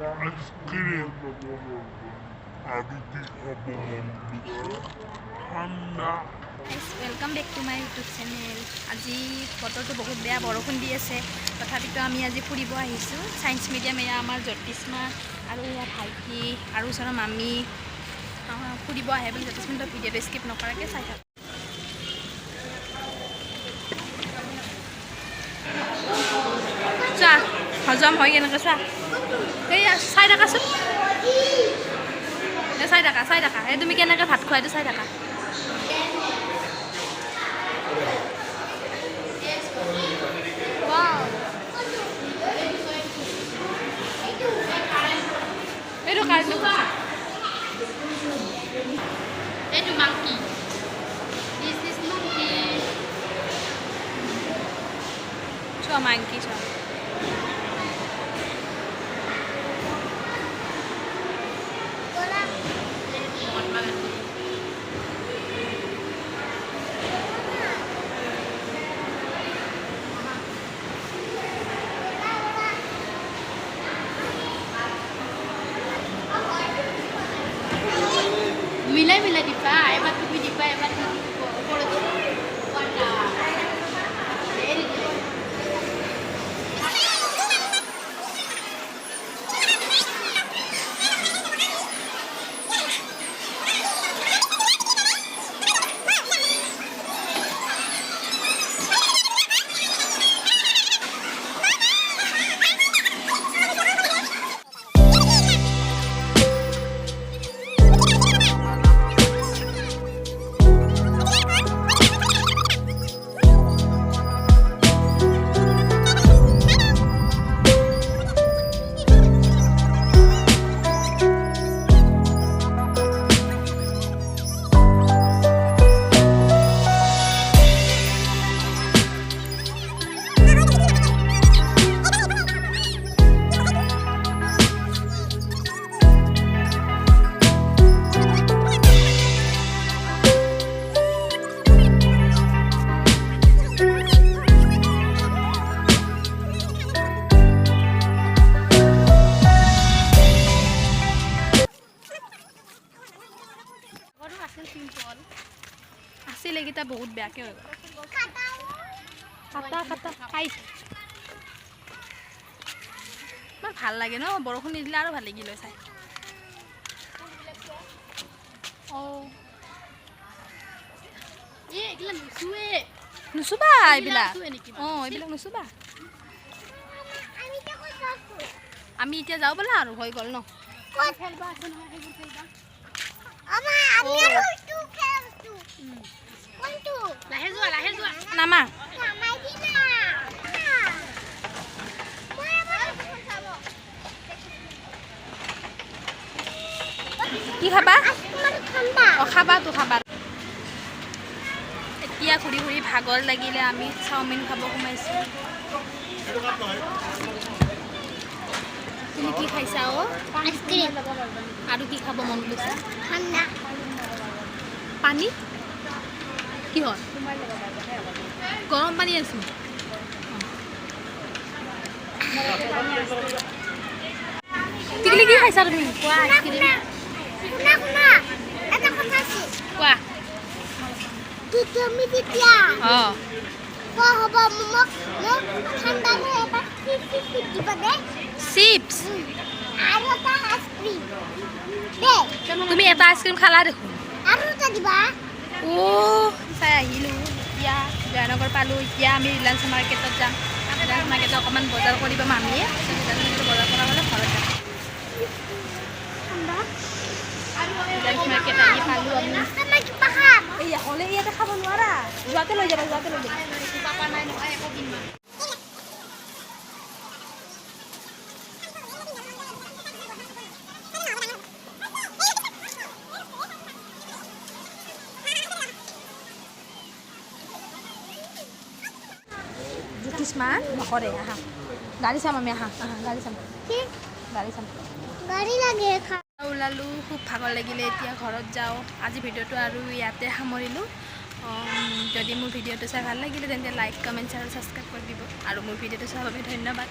Ice cream আর কি খাবো ঠান্ডা। Welcome back to my YouTube channel. আজি বতৰটো বহুত বেয়া, বৰষুণ দি আছে, তথাপিতো আমি আজি ফুৰিব আহিছোঁ ছায়েন্স মিডিয়াম। এয়া আমাৰ জ্যোতিষ্মা আৰু এয়া ভাইটি আৰু ওচৰৰ মামী ফুৰিব আহে বুলি জ্যোতিষ্মাটো ভিডিঅ'টো স্কিপ নকৰাকৈ চাই থাকক। চোৱা হজম হয় কেনেকৈ, চোৱা এই চাই থাকাচোন, চাই থাকা এই তুমি কেনেকৈ ভাত খোৱা এইটো চাই থাকা। এইটো কাৰ্ডটো এইটো মাংকি, দিছ ইজ মাংকি, চোৱা মাংকি চোৱা। Mila di pa, ebat tuh di pa, ebat tuh kalau tuh warna. আছিল এইকেইটা বহুত বেয়াকৈ হৈ গ'ল। ইমান ভাল লাগে ন, বৰষুণ নিদিলে আৰু ভাল লাগিল চাই। নুচুবা এইবিলাক, এইবিলাক নুচুবা। আমি এতিয়া যাওঁ ব'লা আৰু হৈ গ'ল ন। নামা কি খাবা? খাবা তো খাবা। এতিয়া ঘূৰি ঘূৰি ভাগৰ লাগিলে আমি চাওমিন খাব সোমাইছোঁ। তুমি কি খাইছা? আইচক্ৰীম আৰু কি খাব মন গৈছে? ঠাণ্ডা পানী। কি হ'ল? গৰম পানী আছোঁ। টিকলি কি খাইছা তুমি? কোৱা কোৱা। চিপছ তুমি এটা আইচক্ৰীম খালা দেখোন। চাই আহিলোঁ এতিয়া জয়নগৰ পালোঁ। এতিয়া আমি ৰিলায়েন্স মাৰ্কেটত যাম। ৰিলায়েন্স মাৰ্কেটত অকণমান বজাৰ কৰিব মামীয়ে, বজাৰ কৰা হ'লে ঘৰত যাম। ৰিলায়েন্স মাৰ্কেট আহি পালোঁ আমি। এইয়া হ'লে ইয়াতে খাব নোৱাৰা, যোৱাতে লৈ যাবা, যোৱাতে লৈ যাবা। পাপা নাই নহয় একো কিনিবা। জ্যোতিষ্মান নকৰে, আহা গাড়ী চাম আমি, আহা গাড়ী চাম, গাড়ী লাগে। ওলালোঁ, খুব ভাগৰ লাগিলে, এতিয়া ঘৰত যাওঁ। আজি ভিডিঅ'টো আৰু ইয়াতে সামৰিলোঁ। যদি মোৰ ভিডিঅ'টো চাই ভাল লাগিলে তেন্তে লাইক, কমেণ্ট আৰু ছাবস্ক্ৰাইব কৰি দিব। আৰু মোৰ ভিডিঅ'টো চোৱাৰ বাবে ধন্যবাদ।